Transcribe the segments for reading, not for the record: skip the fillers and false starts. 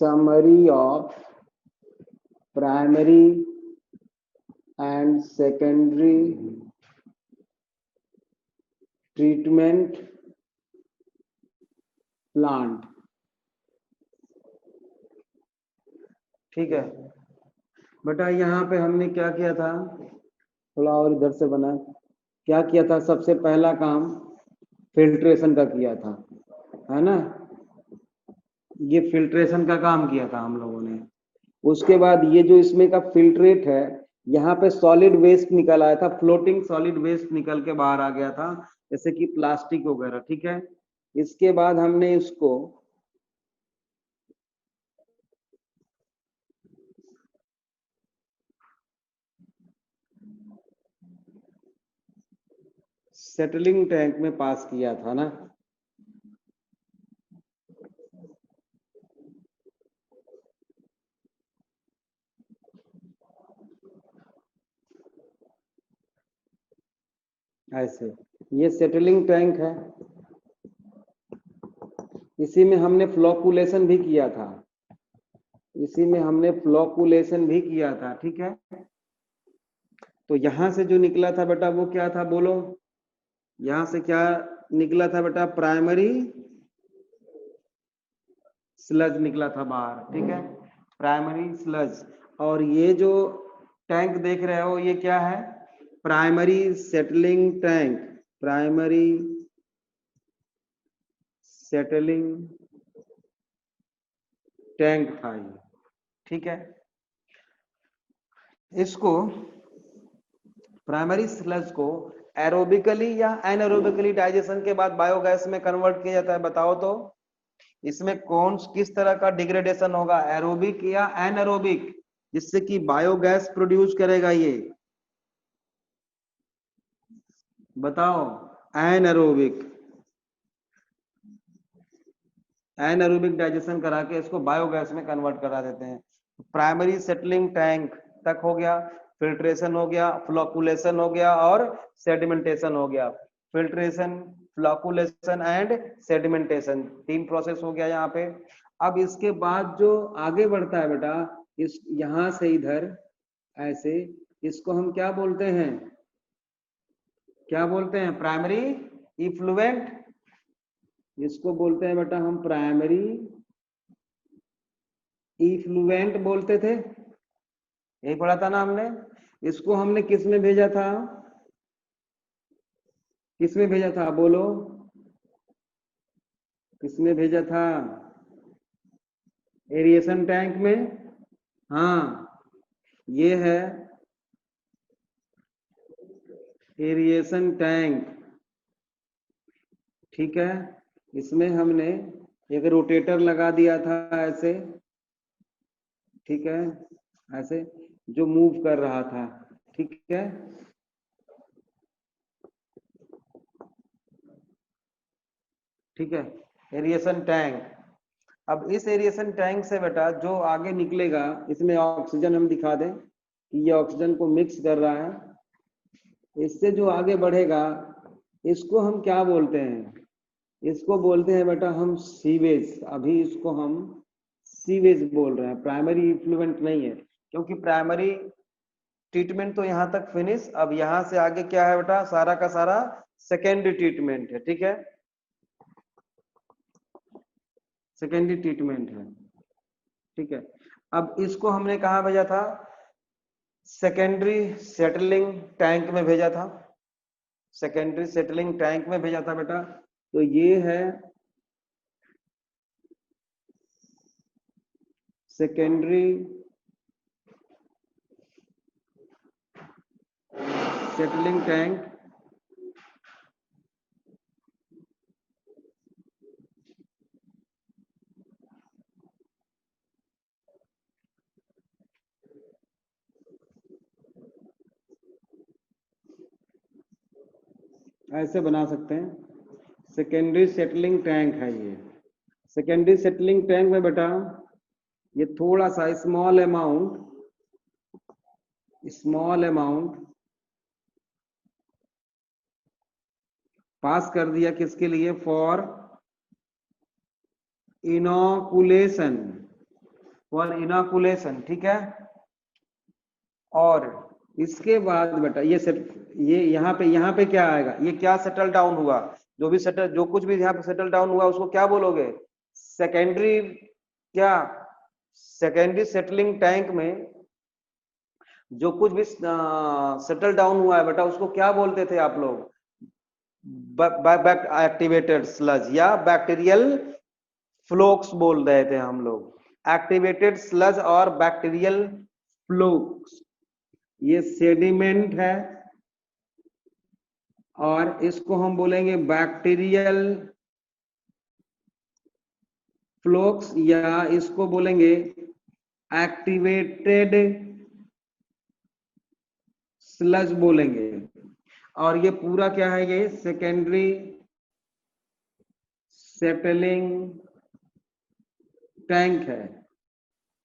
summary of primary and secondary treatment plant। ठीक है बेटा, यहाँ पे हमने क्या किया था, थोड़ा और इधर से बना, क्या किया था, सबसे पहला काम फिल्ट्रेशन का किया था, है ना, ये फिल्ट्रेशन का काम किया था हम लोगों ने। उसके बाद ये जो इसमें का फिल्ट्रेट है, यहाँ पे सॉलिड वेस्ट निकल आया था, फ्लोटिंग सॉलिड वेस्ट निकल के बाहर आ गया था, जैसे कि प्लास्टिक वगैरह। ठीक है, इसके बाद हमने इसको सेटलिंग टैंक में पास किया था ना। ऐसे ये सेटलिंग टैंक है, इसी में हमने फ्लोकुलेशन भी किया था, इसी में हमने फ्लोकुलेशन भी किया था। ठीक है, तो यहां से जो निकला था बेटा वो क्या था, बोलो, यहां से क्या निकला था बेटा, प्राइमरी स्लज निकला था बाहर। ठीक है, प्राइमरी स्लज। और ये जो टैंक देख रहे हो ये क्या है, primary settling tank, primary settling tank था ये। ठीक है, इसको प्राइमरी स्लज को एरोबिकली या एनएरोबिकली डाइजेशन के बाद बायोगैस में कन्वर्ट किया जाता है। बताओ तो इसमें कौन किस तरह का डिग्रेडेशन होगा, एरोबिक या एनएरोबिक, जिससे कि बायोगैस प्रोड्यूस करेगा ये, बताओ। एनएरोबिक, एनएरोबिक डाइजेशन करा के इसको बायोगैस में कन्वर्ट करा देते हैं। प्राइमरी सेटलिंग टैंक तक हो गया, फिल्ट्रेशन हो गया, फ्लोकुलेशन हो गया और सेडिमेंटेशन हो गया। Filtration, flocculation and sedimentation, 3 process हो गया यहाँ पे। अब इसके बाद जो आगे बढ़ता है बेटा, इस यहां से इधर ऐसे, इसको हम क्या बोलते हैं, क्या बोलते हैं, प्राइमरी इफ्लुएंट, इसको बोलते हैं बेटा हम प्राइमरी इफ्लुएंट बोलते थे, यही पढ़ा था ना हमने। इसको हमने किस में भेजा था, किस में भेजा था, बोलो, किस में भेजा था, एरिएशन टैंक में। हाँ, ये है एरिएशन टैंक। ठीक है, इसमें हमने एक रोटेटर लगा दिया था ऐसे, ठीक है, ऐसे जो मूव कर रहा था। ठीक है, ठीक है, एरिएशन टैंक। अब इस एरिएशन टैंक से बेटा जो आगे निकलेगा, इसमें ऑक्सीजन हम दिखा दें कि ये ऑक्सीजन को मिक्स कर रहा है, इससे जो आगे बढ़ेगा इसको हम क्या बोलते हैं, इसको बोलते हैं बेटा हम सीवेज। अभी इसको हम सीवेज बोल रहे हैं, प्राइमरी इफ्लुएंट नहीं है, क्योंकि प्राइमरी ट्रीटमेंट तो यहाँ तक फिनिश। अब यहाँ से आगे क्या है बेटा, सारा का सारा सेकेंडरी ट्रीटमेंट है। ठीक है, सेकेंडरी ट्रीटमेंट है। ठीक है, अब इसको हमने कहा भेजा था, सेकेंडरी सेटलिंग टैंक में भेजा था, सेकेंडरी सेटलिंग टैंक में भेजा था बेटा। तो ये है सेकेंडरी सेटलिंग टैंक। ऐसे बना सकते हैं, सेकेंडरी सेटलिंग टैंक है ये। सेकेंडरी सेटलिंग टैंक में बेटा ये थोड़ा सा स्मॉल अमाउंट पास कर दिया, किसके लिए, फॉर इनोकुलेशन, फॉर इनोकुलेशन, ठीक है। और इसके बाद बेटा ये यहाँ पे क्या आएगा, ये क्या सेटल डाउन हुआ, जो कुछ भी यहाँ पे सेटल डाउन हुआ उसको क्या बोलोगे, सेकेंडरी, क्या सेकेंडरी सेटलिंग टैंक में जो कुछ भी सेटल डाउन हुआ है बेटा उसको क्या बोलते थे आप लोग, एक्टिवेटेड स्लज या बैक्टीरियल फ्लोक्स बोल रहे थे हम लोग। एक्टिवेटेड स्लज और बैक्टीरियल फ्लोक्स, ये सेडिमेंट है और इसको हम बोलेंगे बैक्टीरियल फ्लोक्स या इसको बोलेंगे एक्टिवेटेड स्लज बोलेंगे। और ये पूरा क्या है, ये सेकेंडरी सेटलिंग टैंक है,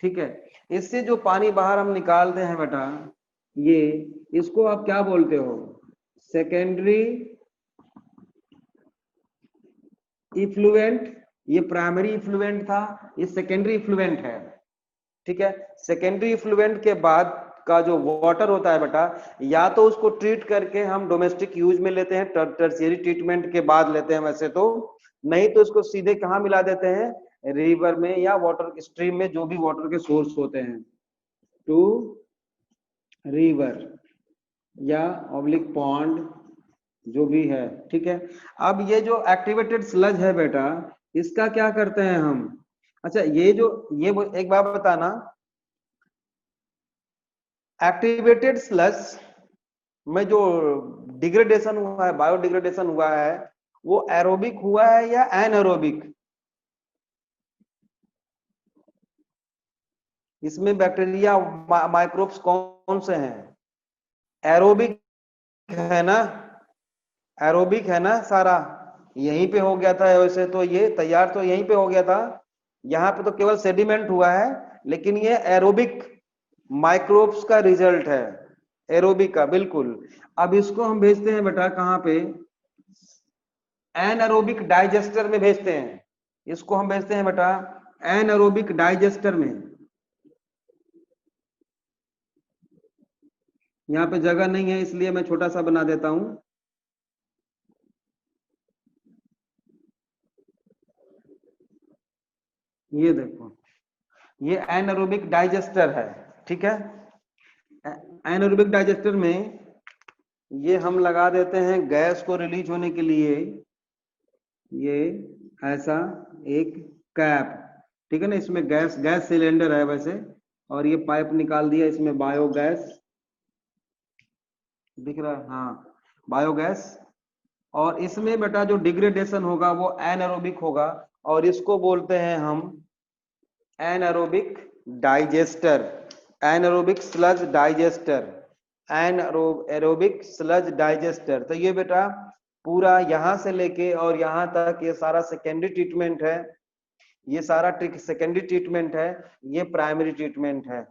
ठीक है। इससे जो पानी बाहर हम निकालते हैं बेटा, ये इसको आप क्या बोलते हो, सेकेंडरी इफ्लुएंट। ये प्राइमरी इफ्लुएंट था, ये सेकेंडरी इफ्लुएंट है, ठीक है। सेकेंडरी इफ्लुएंट के बाद का जो वाटर होता है बेटा, या तो उसको ट्रीट करके हम डोमेस्टिक यूज में लेते हैं, टर्शियरी ट्रीटमेंट के बाद लेते हैं वैसे तो, नहीं तो इसको सीधे कहाँ मिला देते हैं, रिवर में या वाटर स्ट्रीम में, जो भी वाटर के सोर्स होते हैं, टू रिवर या ऑब्लिक पॉन्ड, जो भी है, ठीक है। अब ये जो एक्टिवेटेड स्लज है बेटा, इसका क्या करते हैं हम, अच्छा एक बात बताना, एक्टिवेटेड स्लज में जो डिग्रेडेशन हुआ है, बायोडिग्रेडेशन हुआ है, वो एरोबिक हुआ है या एनएरोबिक, इसमें बैक्टीरिया माइक्रोब्स कौन से हैं, एरोबिक है ना, एरोबिक है ना सारा, यहीं पे हो गया था वैसे तो, ये तैयार तो यहीं पे हो गया था, यहाँ पे तो केवल सेडिमेंट हुआ है, लेकिन ये एरोबिक माइक्रोब्स का रिजल्ट है, एरोबिक का, बिल्कुल। अब इसको हम भेजते हैं बेटा कहाँ पे, एनएरोबिक डाइजेस्टर में भेजते हैं, इसको हम भेजते हैं बेटा एनएरोबिक डाइजेस्टर में। यहाँ पे जगह नहीं है इसलिए मैं छोटा सा बना देता हूं, ये देखो, ये एनएरोबिक डाइजेस्टर है, ठीक है। एनएरोबिक डाइजेस्टर में ये हम लगा देते हैं गैस को रिलीज होने के लिए, ये ऐसा एक कैप, ठीक है ना, इसमें गैस सिलेंडर है वैसे, और ये पाइप निकाल दिया, इसमें बायोगैस दिख रहा है, हाँ, बायोगैस। और इसमें बेटा जो डिग्रेडेशन होगा वो एनएरोबिक होगा, और इसको बोलते हैं हम anaerobic digester, anaerobic sludge digester, anaerobic sludge digester. तो ये बेटा पूरा यहां से लेके और यहां तक ये सारा सेकेंडरी ट्रीटमेंट है, ये सारा सेकेंडरी ट्रीटमेंट है, ये प्राइमरी ट्रीटमेंट है।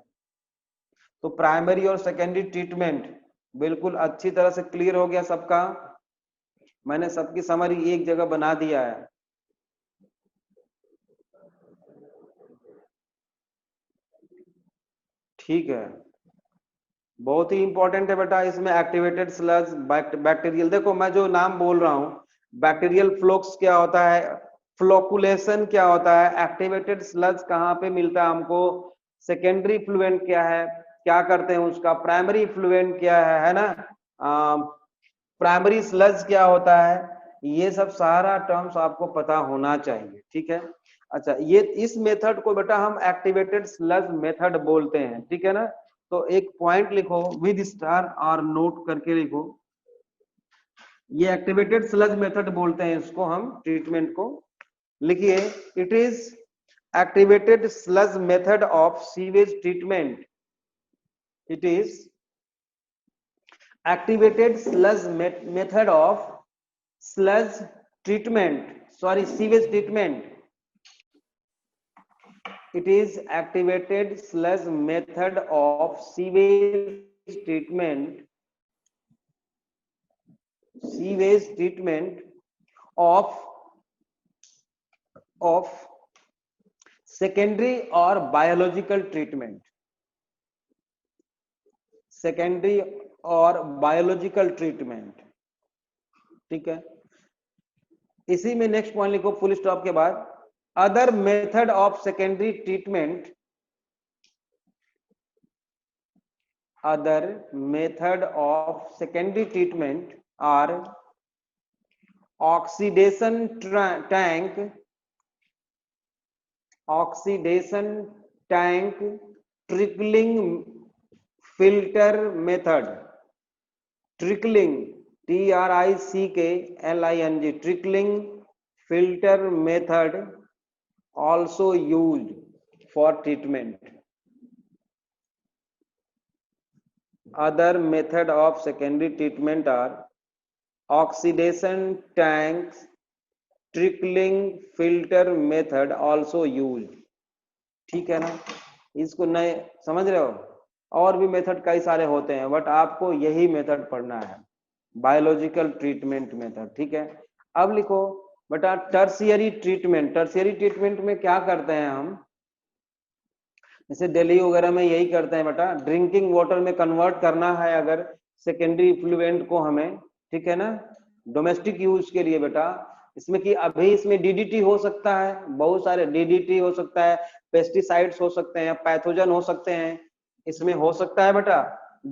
तो प्राइमरी और सेकेंडरी ट्रीटमेंट बिल्कुल अच्छी तरह से क्लियर हो गया सबका, मैंने सबकी समरी एक जगह बना दिया है, ठीक है। बहुत ही इंपॉर्टेंट है बेटा, इसमें एक्टिवेटेड स्लज, बैक्टीरियल, देखो मैं जो नाम बोल रहा हूँ, बैक्टीरियल फ्लोक्स क्या होता है, फ्लोकुलेशन क्या होता है, एक्टिवेटेड स्लज कहाँ पे मिलता है हमको, सेकेंडरी फ्लुएंट क्या है, क्या करते हैं उसका, प्राइमरी फ्लुएंट क्या है ना, प्राइमरी स्लज क्या होता है, ये सब सारा टर्म्स आपको पता होना चाहिए, ठीक है। अच्छा, ये इस मेथड को बेटा हम एक्टिवेटेड स्लज मेथड बोलते हैं, ठीक है ना। तो एक पॉइंट लिखो विद स्टार और नोट करके लिखो, ये एक्टिवेटेड स्लज मेथड बोलते हैं इसको हम, ट्रीटमेंट को लिखिए, it is activated sludge method of sewage treatment, it is activated sludge method of sludge treatment, sorry, sewage treatment, it is activated sludge method of sewage treatment, sewage treatment of secondary और biological treatment, secondary और biological treatment, ठीक है। इसी में next point लिखो full stop के बाद, other method of secondary treatment, other method of secondary treatment are oxidation tank, oxidation tank trickling filter method, trickling, trickling, trickling filter method also used for treatment. Other method of secondary treatment are oxidation tanks, trickling filter method also used, ठीक है ना। इसको नए समझ रहे हो, और भी मेथड कई सारे होते हैं बट आपको यही मेथड पढ़ना है, बायोलॉजिकल ट्रीटमेंट मेथड, ठीक है। अब लिखो बेटा टर्शियरी ट्रीटमेंट, टर्शियरी ट्रीटमेंट में क्या करते हैं हम, जैसे दिल्ली वगैरह में यही करते हैं बेटा, ड्रिंकिंग वाटर में कन्वर्ट करना है अगर सेकेंडरी इफ्लुएंट को हमें, ठीक है ना, डोमेस्टिक यूज के लिए बेटा, इसमें कि अभी इसमें डीडीटी हो सकता है, बहुत सारे डीडीटी हो सकता है, पेस्टिसाइड्स हो सकते हैं, पैथोजन हो सकते हैं, इसमें हो सकता है बेटा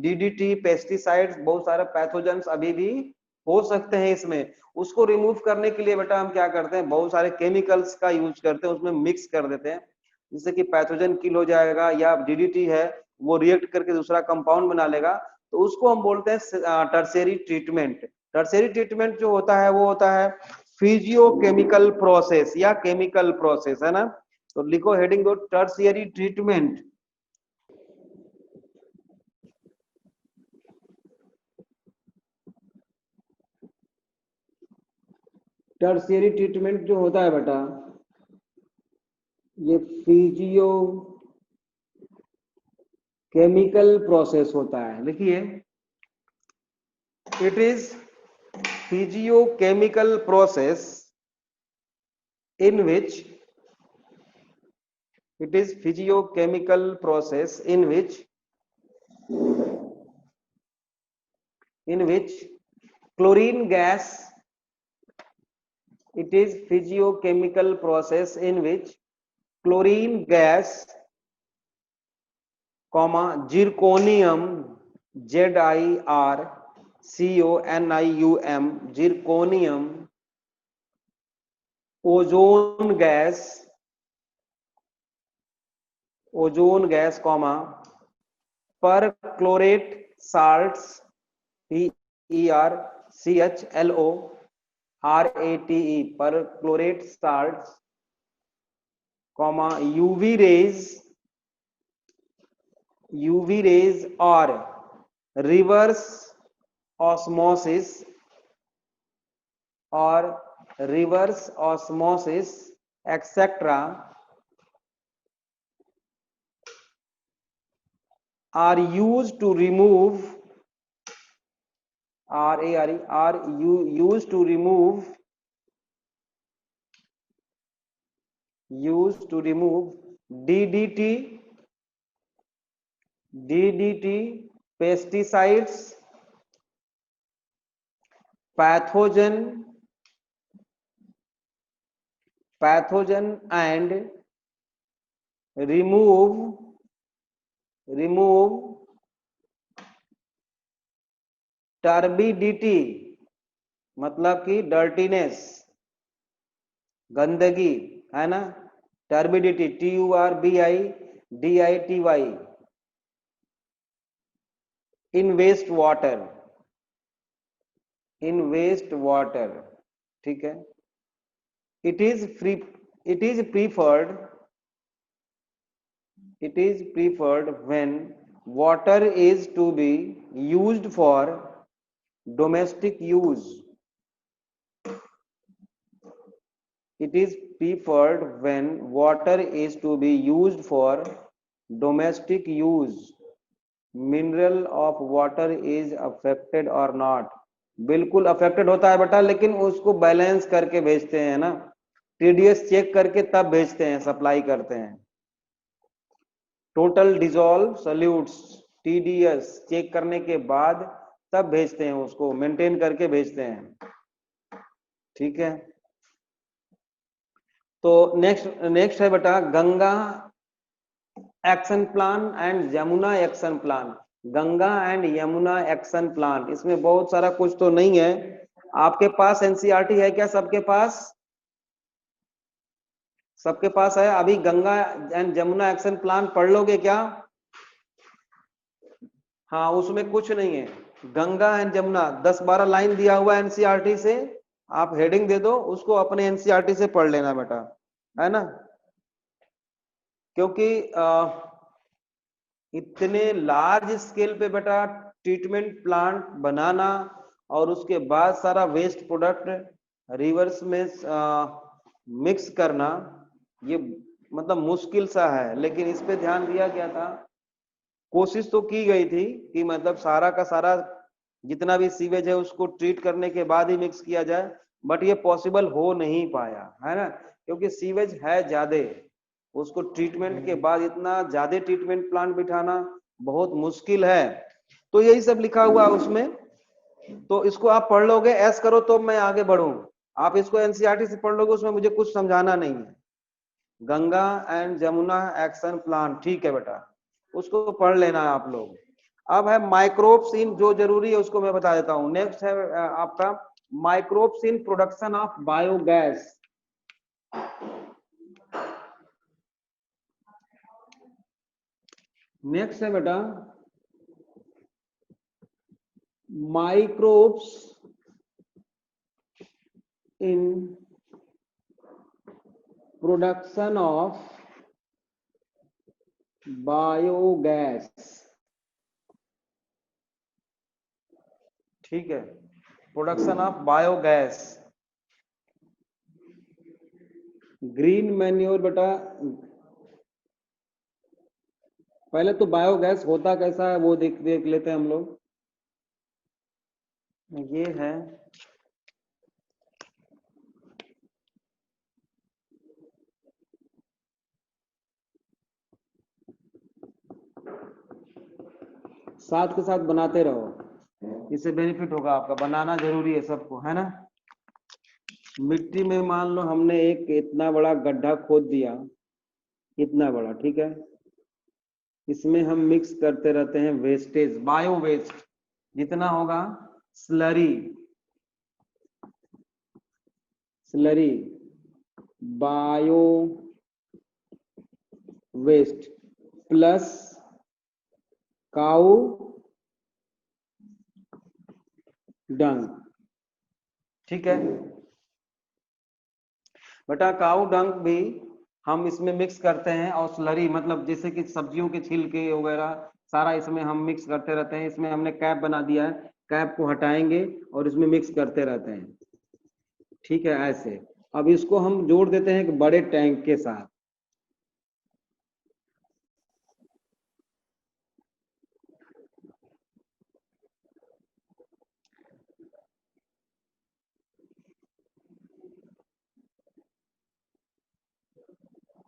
डीडीटी, पेस्टिसाइड्स, बहुत सारे पैथोजन्स अभी भी हो सकते हैं इसमें। उसको रिमूव करने के लिए बेटा हम क्या करते हैं, बहुत सारे केमिकल्स का यूज करते हैं, उसमें मिक्स कर देते हैं जिससे कि पैथोजन किल हो जाएगा, या डीडीटी है वो रिएक्ट करके दूसरा कंपाउंड बना लेगा, तो उसको हम बोलते हैं टर्शियरी ट्रीटमेंट। टर्शियरी ट्रीटमेंट जो होता है वो होता है फिजियोकेमिकल प्रोसेस या केमिकल प्रोसेस, है ना। तो लिखो हेडिंग दो टर्शियरी ट्रीटमेंट, टर्शियरी ट्रीटमेंट जो होता है बेटा ये फिजियो केमिकल प्रोसेस होता है, लिखिए it is physiochemical process in which, it is physiochemical process in which chlorine gas, it is physiochemical process in which chlorine gas comma zirconium, zirconium, zirconium, ozone gas comma perchlorate salts, PERCHLORATE, perchlorate salts comma UV rays और reverse osmosis etcetera are used to remove DDT, pesticides, pathogen and remove turbidity, मतलब कि dirtiness, गंदगी, है ना, turbidity, TURBIDITY, in waste water, ठीक है। it is preferred when water is to be used for domestic use, it is preferred when water is to be used for domestic use, mineral of water is affected or not, बिल्कुल affected होता है बेटा, लेकिन उसको balance करके भेजते हैं ना, TDS चेक करके तब भेजते हैं, सप्लाई करते हैं। Total dissolve solutes, TDS check करने के बाद तब भेजते हैं, उसको मेंटेन करके भेजते हैं। ठीक है, तो नेक्स्ट है बेटा Ganga action plan and Yamuna action plan. Ganga and Yamuna action plan, इसमें बहुत सारा कुछ तो नहीं है। आपके पास एनसीईआरटी है क्या? सबके पास, सबके पास है? अभी Ganga and Yamuna action plan पढ़ लोगे क्या? हाँ, उसमें कुछ नहीं है। गंगा एंड यमुना 10-12 लाइन दिया हुआ है एनसीईआरटी से, आप हेडिंग दे दो, उसको अपने एनसीईआरटी से पढ़ लेना बेटा, है ना। क्योंकि इतने लार्ज स्केल पे बेटा ट्रीटमेंट प्लांट बनाना और उसके बाद सारा वेस्ट प्रोडक्ट रिवर्स में मिक्स करना, ये मतलब मुश्किल सा है। लेकिन इस पे ध्यान दिया गया था, कोशिश तो की गई थी कि मतलब सारा का सारा जितना भी सीवेज है उसको ट्रीट करने के बाद ही मिक्स किया जाए, बट ये पॉसिबल हो नहीं पाया, है ना। क्योंकि सीवेज है ज्यादा, उसको ट्रीटमेंट के बाद इतना ज्यादा ट्रीटमेंट प्लांट बिठाना बहुत मुश्किल है। तो यही सब लिखा हुआ है उसमें, तो इसको आप पढ़ लोगे, ऐस करो तो मैं आगे बढ़ूं। आप इसको एनसीईआरटी से पढ़ लोगे, उसमें मुझे कुछ समझाना नहीं है। Ganga and Yamuna action plan, ठीक है बेटा, उसको पढ़ लेना है आप लोग। अब है माइक्रोब्स इन, जो जरूरी है उसको मैं बता देता हूं। नेक्स्ट है आपका microbes in production of biogas. Next है बेटा microbes in production of biogas. ठीक है, production of biogas. Green manure बेटा, पहले तो बायोगैस होता कैसा है वो देख लेते हैं हम लोग। ये है साथ के साथ बनाते रहो, इससे बेनिफिट होगा आपका। बनाना जरूरी है सबको, है ना। मिट्टी में मान लो हमने एक इतना बड़ा गड्ढा खोद दिया, इतना बड़ा, ठीक है। इसमें हम मिक्स करते रहते हैं वेस्टेज, बायो वेस्ट जितना होगा, slurry, slurry bio waste plus cow dung. ठीक है बेटा, काऊ डंग भी हम इसमें मिक्स करते हैं, और स्लरी मतलब जैसे कि सब्जियों के छिलके वगैरह सारा इसमें हम मिक्स करते रहते हैं। इसमें हमने कैप बना दिया है, कैप को हटाएंगे और इसमें मिक्स करते रहते हैं। ठीक है, ऐसे। अब इसको हम जोड़ देते हैं एक बड़े टैंक के साथ।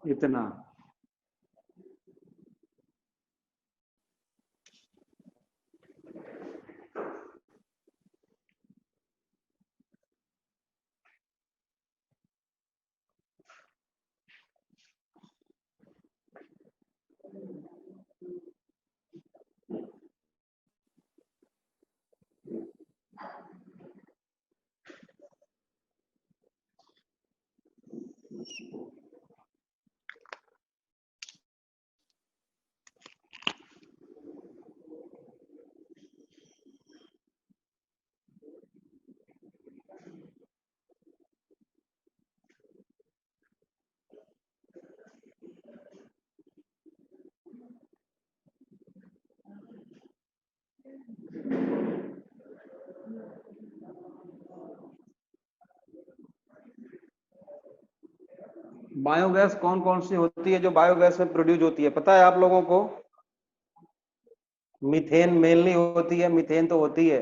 इतना बायोगैस कौन कौन सी होती है जो बायोगैस में प्रोड्यूस होती है, पता है आप लोगों को? मीथेन मेनली होती है, मीथेन तो होती है।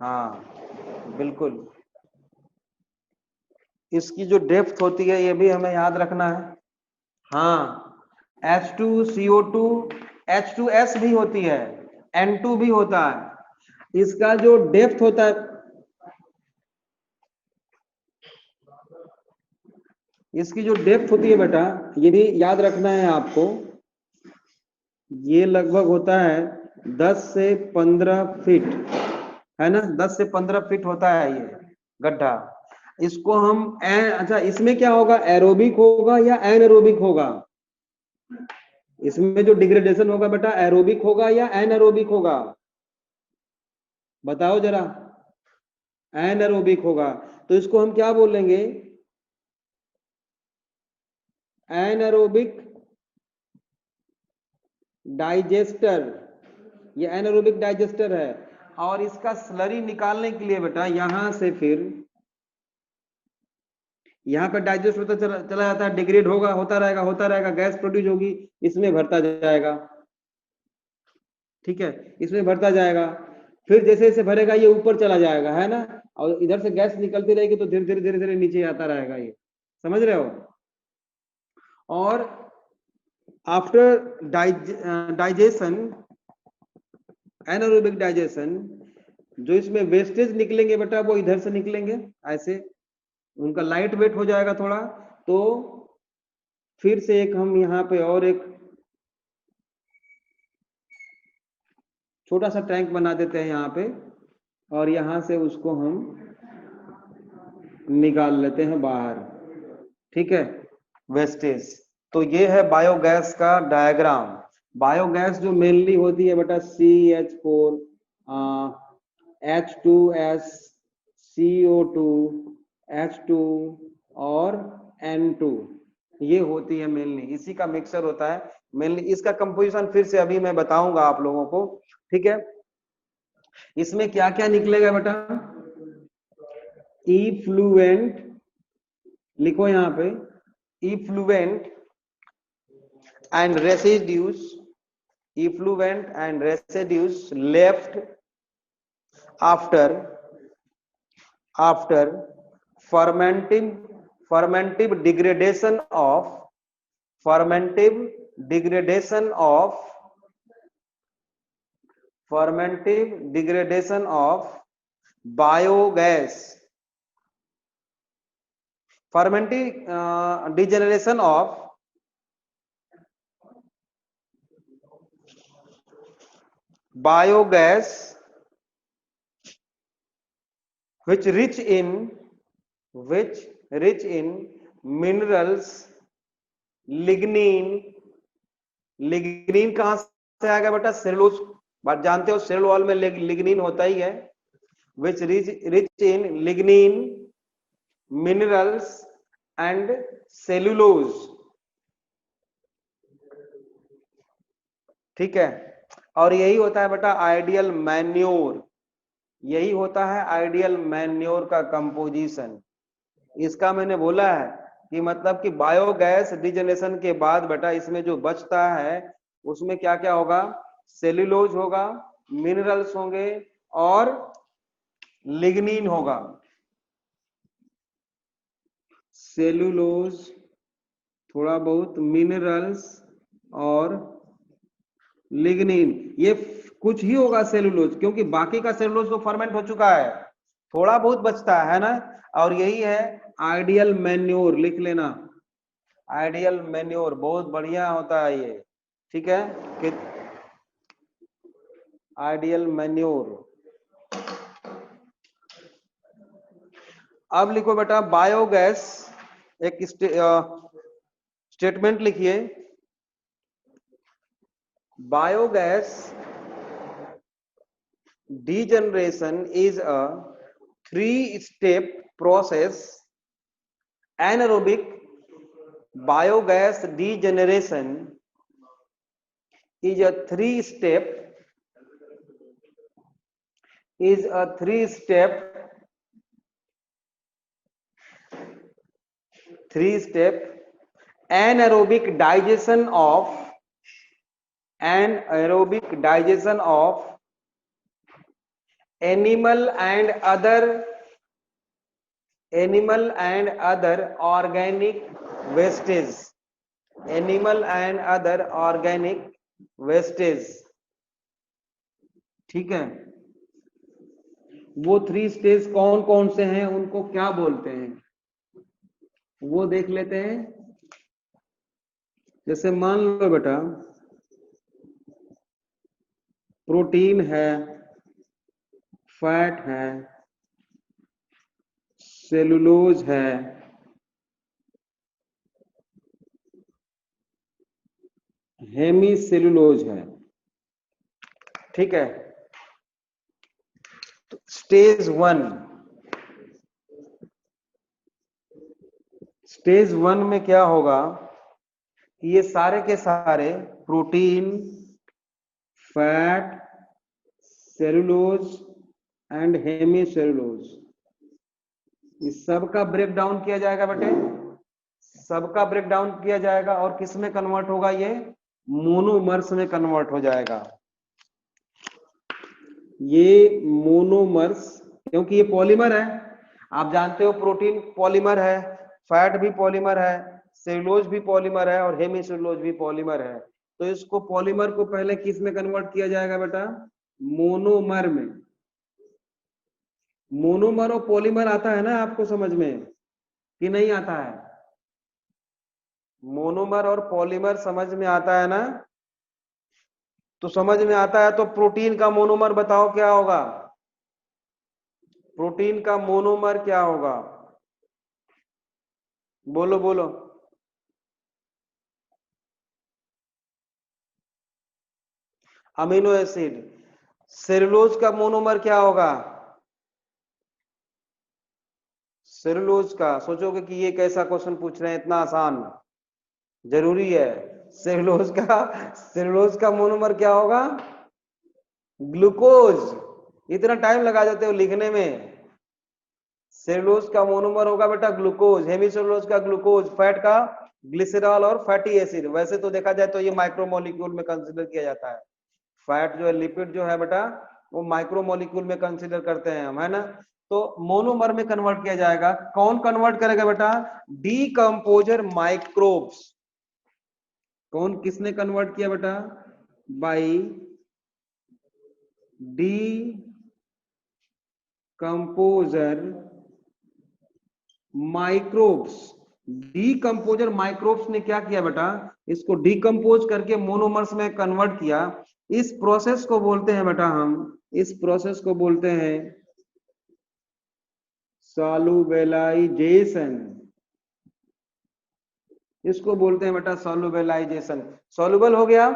हाँ बिल्कुल। इसकी जो डेप्थ होती है ये भी हमें याद रखना है। हाँ, H2CO2 H2S भी होती है, N2 भी होता है। इसका जो डेप्थ होता है, इसकी जो डेप्थ होती है बेटा, ये भी याद रखना है आपको। ये लगभग होता है 10 से 15 फीट, है ना, 10 से 15 फीट होता है ये गड्ढा। इसको हम अच्छा, इसमें क्या होगा, एरोबिक होगा या एनएरोबिक होगा? इसमें जो डिग्रेडेशन होगा बेटा, एरोबिक होगा या एनएरोबिक होगा? बताओ जरा। एनएरोबिक होगा, तो इसको हम क्या बोलेंगे? Anaerobic digester. ये एनएरोबिक डाइजेस्टर है। और इसका स्लरी निकालने के लिए बेटा यहां से फिर यहाँ पे डाइजेस्ट होता चला जाता है, डिग्रेड होगा, होता रहेगा, गैस प्रोड्यूस होगी, इसमें भरता जाएगा। ठीक है, इसमें भरता जाएगा, फिर जैसे जैसे भरेगा ये ऊपर चला जाएगा, है ना, और इधर से गैस निकलती रहेगी तो धीरे धीरे धीरे धीरे नीचे आता रहेगा ये, समझ रहे हो? और आफ्टर डाइजेशन, एनारोबिक डाइजेशन, जो इसमें वेस्टेज निकलेंगे बेटा वो इधर से निकलेंगे, ऐसे उनका लाइट वेट हो जाएगा थोड़ा। तो फिर से एक हम यहाँ पे और एक छोटा सा टैंक बना देते हैं यहाँ पे, और यहाँ से उसको हम निकाल लेते हैं बाहर। ठीक है, वेस्टेज। तो ये है बायोगैस का डायग्राम। बायोगैस जो मेनली होती है बेटा CH4, H2S, CO2, H2 और N2, ये होती है मेनली, इसी का मिक्सचर होता है मेनली। इसका कंपोजिशन फिर से अभी मैं बताऊंगा आप लोगों को। ठीक है, इसमें क्या क्या निकलेगा बेटा? इफ्लुएंट, लिखो यहाँ पे, effluent and residues, effluent and residues left after fermentive degradation of fermentive degradation of biogas, fermentive degeneration of biogas which rich in minerals, lignin कहां से आएगा बेटा? सेलुलोज, बात जानते हो सेलुलोज में लिग्निन होता ही है। Which rich in lignin, minerals and cellulose. ठीक है, और यही होता है बेटा आइडियल मैन्योर, यही होता है आइडियल मैन्योर का कंपोजिशन। इसका मैंने बोला है कि मतलब कि बायोगैस डिजनरेशन के बाद बेटा इसमें जो बचता है उसमें क्या क्या होगा? सेल्यूलोज होगा, मिनरल्स होंगे और लिग्निन होगा। सेल्यूलोज, थोड़ा बहुत मिनरल्स और लिग्निन, ये कुछ ही होगा सेल्यूलोज, क्योंकि बाकी का सेल्यूलोज तो फर्मेंट हो चुका है, थोड़ा बहुत बचता है ना। और यही है आइडियल मैन्योर, लिख लेना, आइडियल मैन्योर बहुत बढ़िया होता है ये। ठीक है, कि आइडियल मैन्योर। अब लिखो बेटा बायोगैस, एक स्टेटमेंट लिखिए, biogas degeneration is a 3-step process. Anaerobic biogas degeneration is a three-step anaerobic digestion of animal and other animal and other organic wastage, animal and other organic wastage, ठीक है। वो 3 stage कौन कौन से हैं, उनको क्या बोलते हैं, वो देख लेते हैं। जैसे मान लो बेटा प्रोटीन है, फैट है, सेलुलोज है, हेमी सेलुलोज है, ठीक है। स्टेज 1, स्टेज 1 में क्या होगा कि ये सारे के सारे protein, fat, cellulose and hemicellulose, इस सब का ब्रेक डाउन किया जाएगा बेटे, सबका ब्रेक डाउन किया जाएगा और किस में कन्वर्ट होगा, ये मोनोमर्स में कन्वर्ट हो जाएगा। ये मोनोमर्स, क्योंकि ये पॉलीमर है, आप जानते हो प्रोटीन पॉलीमर है, फैट भी पॉलीमर है, सेलुलोज भी पॉलीमर है और हेमी सेलुलोज भी पॉलीमर है। तो इसको पॉलीमर को पहले किस में कन्वर्ट किया जाएगा बेटा, मोनोमर में। मोनोमर और पॉलीमर आता है ना आपको समझ में कि नहीं आता है, मोनोमर और पॉलीमर समझ में आता है ना, तो समझ में आता है तो प्रोटीन का मोनोमर बताओ क्या होगा, प्रोटीन का मोनोमर क्या होगा, बोलो बोलो। Amino acid. सेलुलोज का मोनोमर क्या होगा, सेलुलोज का, सोचोगे कि ये कैसा क्वेश्चन पूछ रहे हैं इतना आसान, जरूरी है। सेलुलोज का, सेलुलोज का मोनोमर क्या होगा, ग्लूकोज। इतना टाइम लगा देते हो लिखने में, सेलुलोज का मोनोमर होगा बेटा ग्लूकोज, हेमीसेलुलोज का ग्लूकोज, फैट का ग्लिसरॉल और फैटी एसिड। वैसे तो देखा जाए तो ये माइक्रोमोलिक्यूल में कंसीडर किया जाता है, फैट जो है, लिपिड जो है बेटा, वो माइक्रोमोलिक्यूल में कंसीडर करते हैं हम, है ना। तो मोनोमर में कन्वर्ट किया जाएगा, कौन कन्वर्ट करेगा बेटा, डीकंपोजर माइक्रोब्स। कौन, किसने कन्वर्ट किया बेटा, by D composer microbes. Decomposer microbes ने क्या किया बेटा, इसको डीकंपोज करके मोनोमर्स में कन्वर्ट किया। इस प्रोसेस को बोलते हैं बेटा हम, इस प्रोसेस को बोलते हैं सॉल्युबलाइजेशन, इसको बोलते हैं बेटा सॉल्युबलाइजेशन। सॉल्युबल हो गया,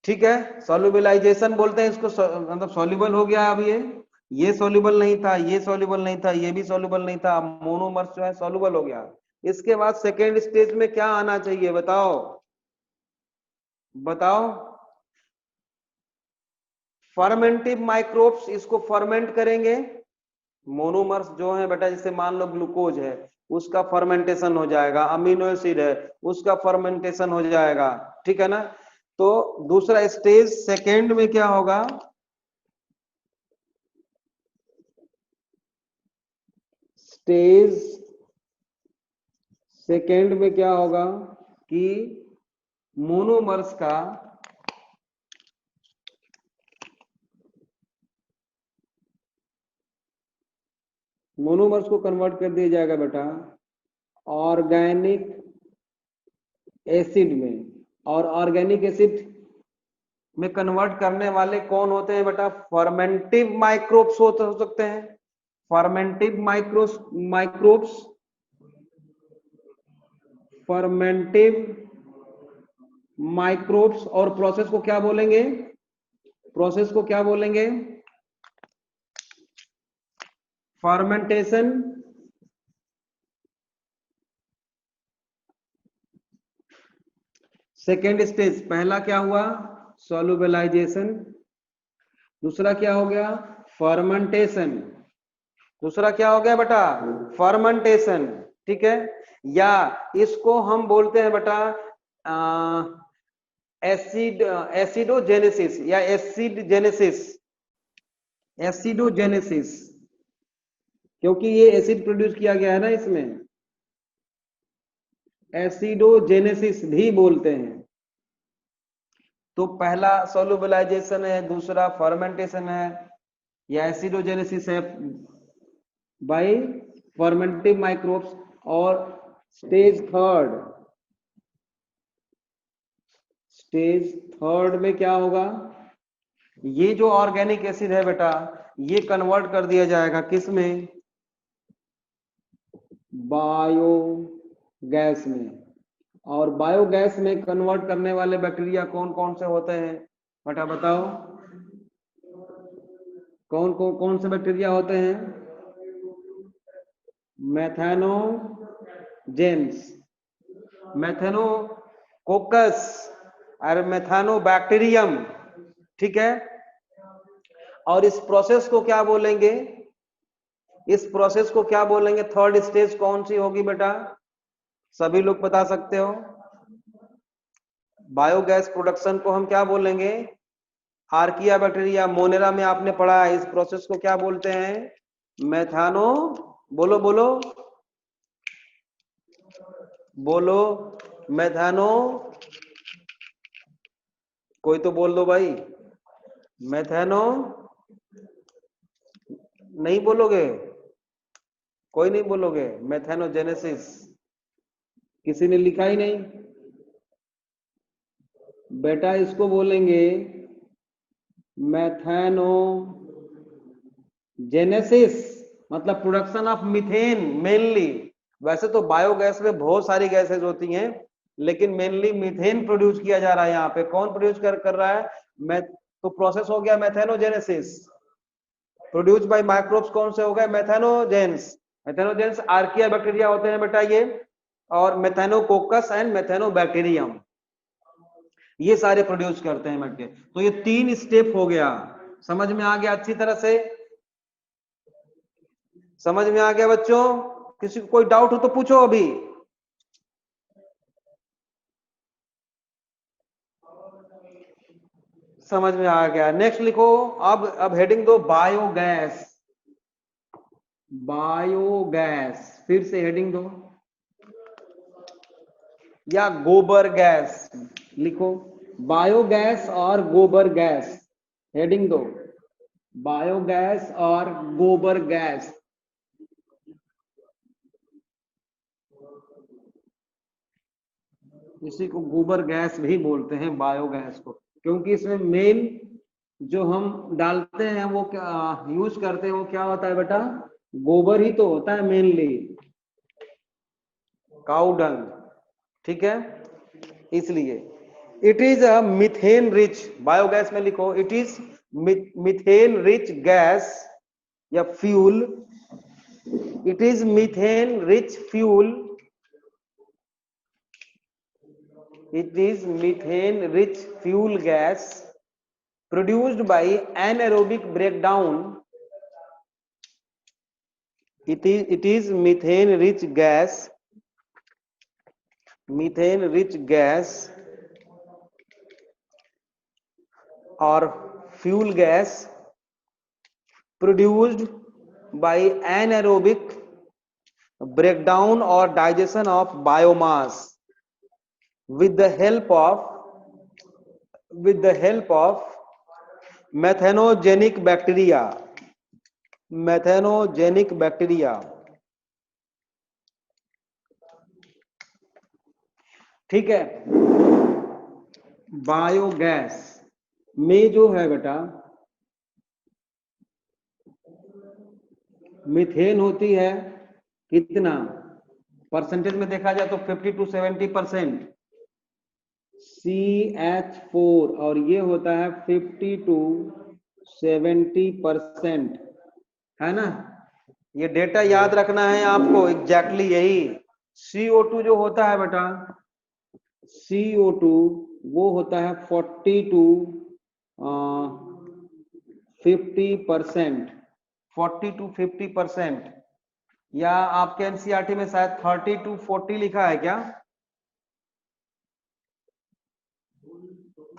ठीक है, सॉल्युबलाइजेशन बोलते हैं इसको, मतलब सॉल्युबल हो गया। अब ये सॉल्युबल नहीं था, ये सॉल्युबल नहीं था, ये भी सॉल्युबल नहीं था, मोनोमर्स जो है सॉल्युबल हो गया। इसके बाद सेकेंड स्टेज में क्या आना चाहिए बताओ, बताओ। फर्मेंटिव माइक्रोब्स, इसको फर्मेंट करेंगे, मोनोमर्स जो है बेटा, जैसे मान लो ग्लूकोज है, उसका फर्मेंटेशन हो जाएगा, अमीनो एसिड है, उसका फर्मेंटेशन हो जाएगा, ठीक है ना। तो दूसरा स्टेज सेकेंड में क्या होगा, स्टेज सेकेंड में क्या होगा कि मोनोमर्स का मोनोमर्स को कन्वर्ट कर दिया जाएगा बेटा ऑर्गेनिक एसिड में। और ऑर्गेनिक एसिड में कन्वर्ट करने वाले कौन होते हैं बेटा, फर्मेंटिव माइक्रोब्स हो सकते हैं, फर्मेंटिव माइक्रोब्स, फर्मेंटिव माइक्रोब्स। और प्रोसेस को क्या बोलेंगे, प्रोसेस को क्या बोलेंगे, फर्मेंटेशन। सेकेंड स्टेज, पहला क्या हुआ, सॉल्युबलाइजेशन, दूसरा क्या हो गया, फर्मेंटेशन, दूसरा क्या हो गया बेटा, फर्मेंटेशन, ठीक है। या इसको हम बोलते हैं बेटा एसिडोजेनेसिस या एसिड जेनेसिस, एसिडोजेनेसिस, क्योंकि ये एसिड प्रोड्यूस किया गया है ना, इसमें एसिडोजेनेसिस भी बोलते हैं। तो पहला सोलुबलाइजेशन है, दूसरा फर्मेंटेशन है, या एसिडोजेनेसिस है बाय फर्मेंटिव माइक्रोब्स, और स्टेज थर्ड में क्या होगा, ये जो ऑर्गेनिक एसिड है बेटा, ये कन्वर्ट कर दिया जाएगा किस में, बायोगैस में। और बायोगैस में कन्वर्ट करने वाले बैक्टीरिया कौन कौन से होते हैं बेटा, बताओ कौन से बैक्टीरिया होते हैं, मैथेनोजेंस, मैथेनोकोकस और मैथेनोबैक्टीरियम, ठीक है। और इस प्रोसेस को क्या बोलेंगे, इस प्रोसेस को क्या बोलेंगे, थर्ड स्टेज कौन सी होगी बेटा, सभी लोग बता सकते हो। बायोगैस प्रोडक्शन को हम क्या बोलेंगे, आर्किया बैक्टीरिया, मोनेरा में आपने पढ़ा है, इस प्रोसेस को क्या बोलते हैं, मैथानो, बोलो बोलो बोलो, मैथानो, कोई तो बोल दो भाई, मैथानो, नहीं बोलोगे, कोई नहीं बोलोगे, मैथेनोजेनेसिस, किसी ने लिखा ही नहीं बेटा, इसको बोलेंगे मैथेनोजेनेसिस, मतलब प्रोडक्शन ऑफ मीथेन मेनली। वैसे तो बायोगैस में बहुत सारी गैसेज होती हैं, लेकिन मेनली मीथेन प्रोड्यूस किया जा रहा है यहाँ पे। कौन प्रोड्यूस कर रहा है, तो प्रोसेस हो गया मैथेनोजेनेसिस, प्रोड्यूस बाय माइक्रोब्स कौन से हो गए, मैथेनोजेंस आर्किया बैक्टीरिया होते हैं बेटा ये, और मैथेनोकोकस एंड मैथेनोबैक्टीरियम, ये सारे प्रोड्यूस करते हैं बेटे। तो ये 3 स्टेप हो गया, समझ में आ गया, अच्छी तरह से समझ में आ गया बच्चों, किसी को कोई डाउट हो तो पूछो अभी। समझ में आ गया, नेक्स्ट लिखो। अब हेडिंग दो बायोगैस, बायोगैस, फिर से हेडिंग दो, या गोबर गैस लिखो, बायोगैस और गोबर गैस, हेडिंग दो, बायोगैस और गोबर गैस। इसी को गोबर गैस भी बोलते हैं, बायोगैस को, क्योंकि इसमें मेन जो हम डालते हैं, वो क्या यूज करते हैं, वो क्या होता है बेटा, गोबर ही तो होता है मेनली, काऊ डंग, ठीक है। इसलिए it is a methane rich, biogas में लिखो it is methane rich gas या fuel, it is methane rich fuel, it is methane rich fuel gas produced by anaerobic breakdown, it is methane rich gas or fuel gas produced by anaerobic breakdown or digestion of biomass with the help of methanogenic bacteria, ठीक है। Biogas में जो है बेटा, methane होती है कितना percentage में देखा जाए तो 50 to 70% CH4, और ये होता है 50 to 70%, है ना। ये डेटा याद रखना है आपको, एग्जैक्टली यही। CO2 जो होता है बेटा, CO2 वो होता है 40 to 50%, 40 to 50%, या आपके एनसीईआरटी में शायद 30 to 40 लिखा है क्या,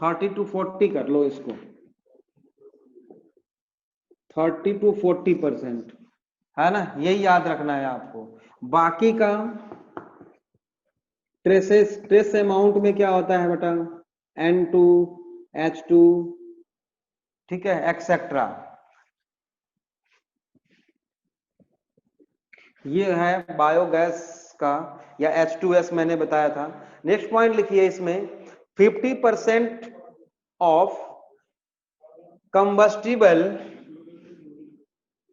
30 to 40 कर लो इसको, 30 to 40%, है ना, यही याद रखना है आपको। बाकी का ट्रेस अमाउंट में क्या होता है बेटा, N2 H2, ठीक है, एक्सेट्रा। ये है बायोगैस का, या H2S मैंने बताया था। नेक्स्ट पॉइंट लिखिए इसमें, 50% ऑफ कंबस्टिबल,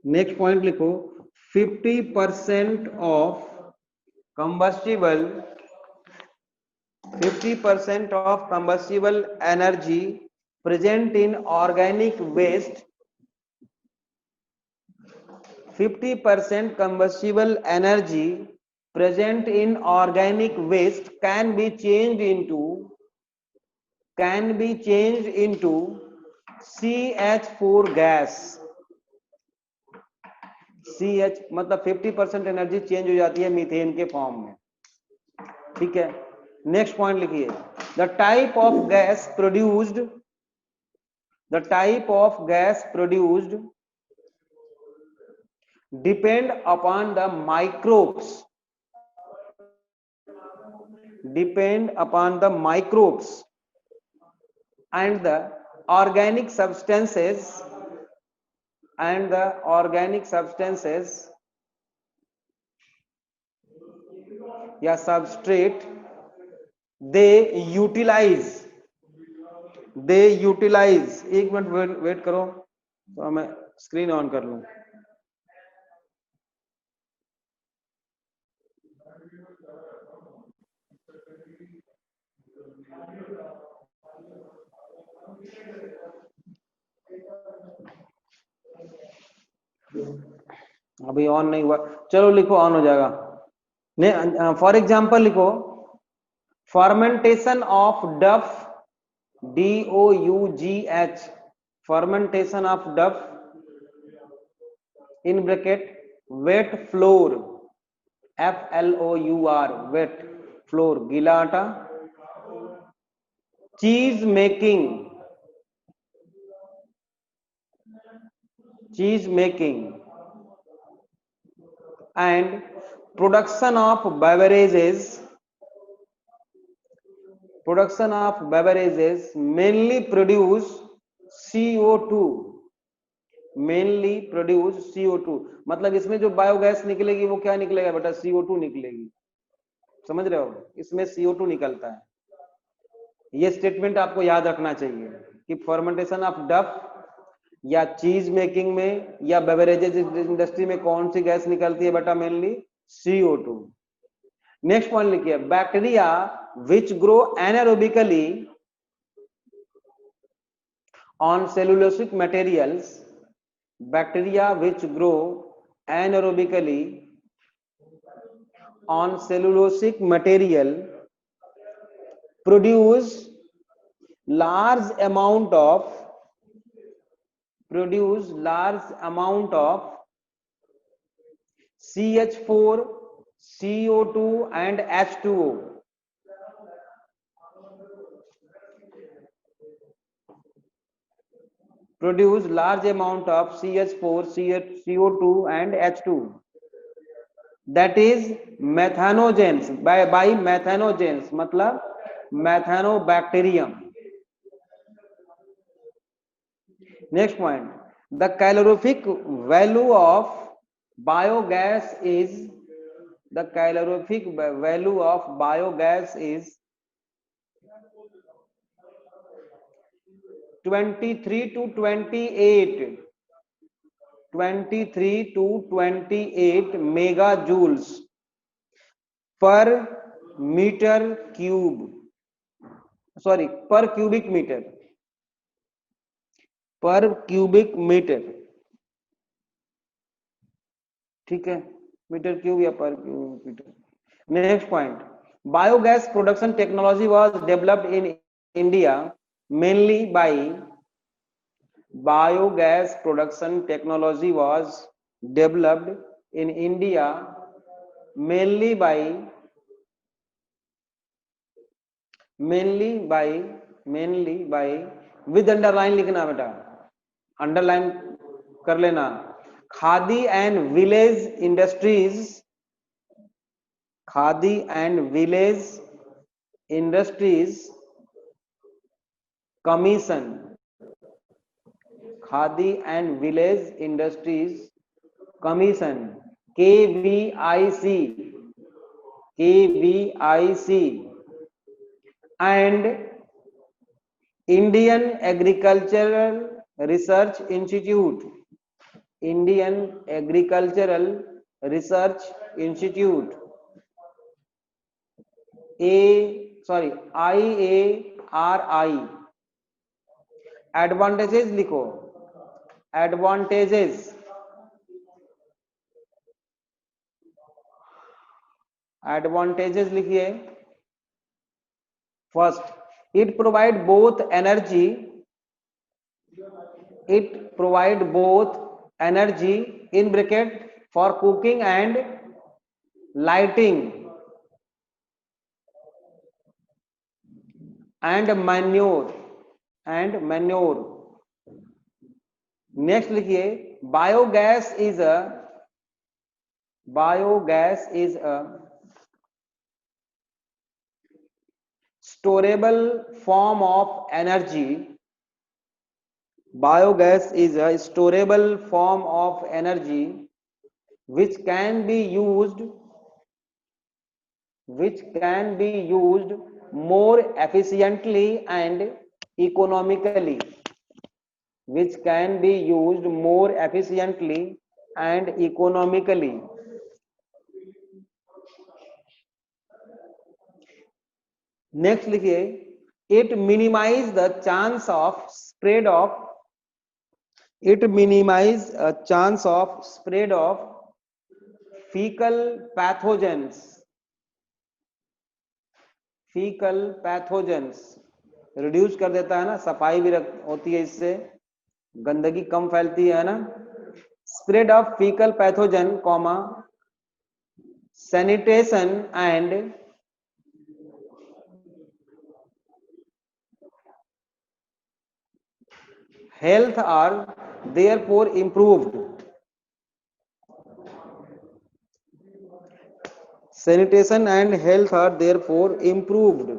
नेक्स्ट पॉइंट लिखो, 50% of combustible 50% of combustible energy present in organic waste, 50% combustible energy present in organic waste can be changed into CH4 gas। CH मतलब 50% एनर्जी चेंज हो जाती है मीथेन के form में, ठीक है। नेक्स्ट पॉइंट लिखिए, the type of gas produced depend upon the microbes and the organic substances या substrate they utilize। एक मिनट वेट करो तो मैं स्क्रीन ऑन कर लूं। अभी ऑन नहीं हुआ, चलो लिखो ऑन हो जाएगा। फॉर एग्जांपल लिखो, फर्मेंटेशन ऑफ डफ, DOUGH, फर्मेंटेशन ऑफ डफ in bracket wait floor, FLOUR, wait floor, गीला आटा। चीज making and production of beverages mainly produce CO2, मतलब इसमें जो बायोगैस निकलेगी वो क्या निकलेगा बेटा, CO2 निकलेगी, समझ रहे हो, इसमें CO2 निकलता है। ये स्टेटमेंट आपको याद रखना चाहिए कि फर्मेंटेशन ऑफ डफ या चीज मेकिंग में या बेवरेजेस इंडस्ट्री में कौन सी गैस निकलती है बेटा, मेनली CO2। नेक्स्ट पॉइंट लिखिए, bacteria which grow anaerobically on cellulosic materials, bacteria which grow anaerobically on cellulosic material produce large amount of CH4, CO2 and H2O। produce large amount of CH4, CO2 and H2, that is methanogens, by methanogens मतलब methanobacterium. Next point, the calorific value of biogas is 23 to 28 mega joules per metre cube, sorry per cubic metre, ठीक है, metre cube या per cubic metre. Next point, biogas production technology was developed in India mainly by with underline लिखना बेटा, underline कर लेना, Khadi and village industries, Khadi and village industries commission, Khadi and village industries commission, KVIC, KVIC and Indian Agricultural Research Institute, Indian Agricultural Research Institute, IARI। Advantages लिखो, advantages, advantages लिखिए। First, it provide both energy, it provide both energy in bracket for cooking and lighting and manure, and manure। Next लिखिए, biogas is a, biogas is a storable form of energy, biogas is a storable form of energy which can be used more efficiently and economically, which can be used more efficiently and economically। Next लिखिए, it minimize the chance of spread of, it minimize chance of spread of faecal pathogens, faecal pathogens reduce कर देता है ना, सफाई भी होती है, इससे गंदगी कम फैलती है ना। Spread of faecal pathogen comma sanitation and health are therefore improved, sanitation and health are therefore improved।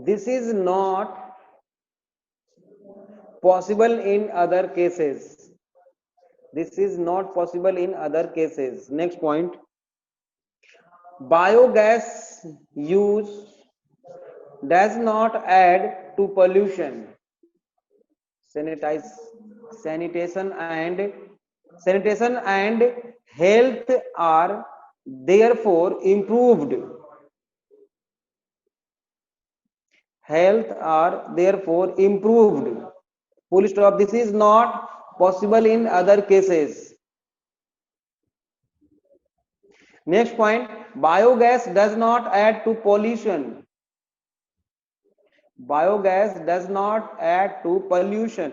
this is not possible in other cases, this is not possible in other cases। next point, biogas use does not add to pollution, sanitation and health are therefore improved, health are therefore improved, full stop। this is not possible in other cases। next point, biogas does not add to pollution, biogas does not add to pollution.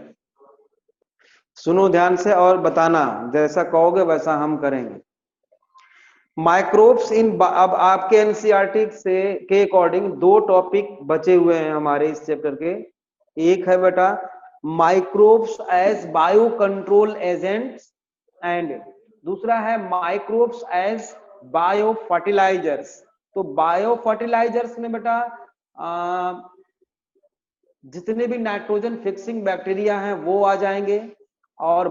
सुनो ध्यान से और बताना, जैसा कहोगे वैसा हम करेंगे। माइक्रोब्स इन, अब आपके एनसीईआरटी से के अकॉर्डिंग दो टॉपिक बचे हुए हैं हमारे इस चैप्टर के। एक है बेटा microbes as biocontrol agents and दूसरा है माइक्रोब्स एज बायो फर्टिलाइजर्स। तो बायो फर्टिलाइजर्स में बेटा जितने भी नाइट्रोजन फिक्सिंग बैक्टीरिया हैं वो आ जाएंगे, और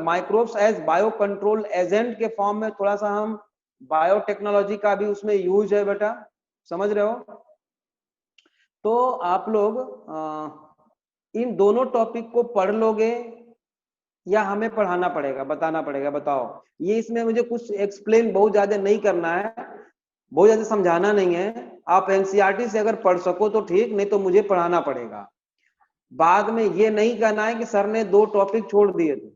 microbes as biocontrol agent के फॉर्म में थोड़ा सा हम बायोटेक्नोलॉजी का भी उसमें यूज है बेटा, समझ रहे हो। तो आप लोग इन दोनों टॉपिक को पढ़ लोगे या हमें पढ़ाना पड़ेगा, बताना पड़ेगा, बताओ। ये इसमें मुझे कुछ एक्सप्लेन बहुत ज्यादा नहीं करना है, बहुत ज्यादा समझाना नहीं है। आप एनसीईआरटी से अगर पढ़ सको तो ठीक, नहीं तो मुझे पढ़ाना पड़ेगा। बाद में ये नहीं कहना है कि सर ने दो टॉपिक छोड़ दिए थे,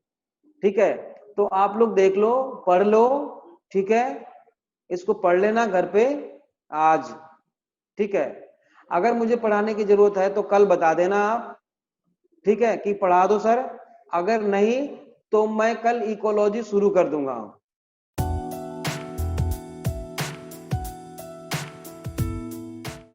ठीक है। तो आप लोग देख लो, पढ़ लो, ठीक है। इसको पढ़ लेना घर पे आज, ठीक है। अगर मुझे पढ़ाने की जरूरत है तो कल बता देना आप, ठीक है, कि पढ़ा दो सर। अगर नहीं तो मैं कल इकोलॉजी शुरू कर दूंगा।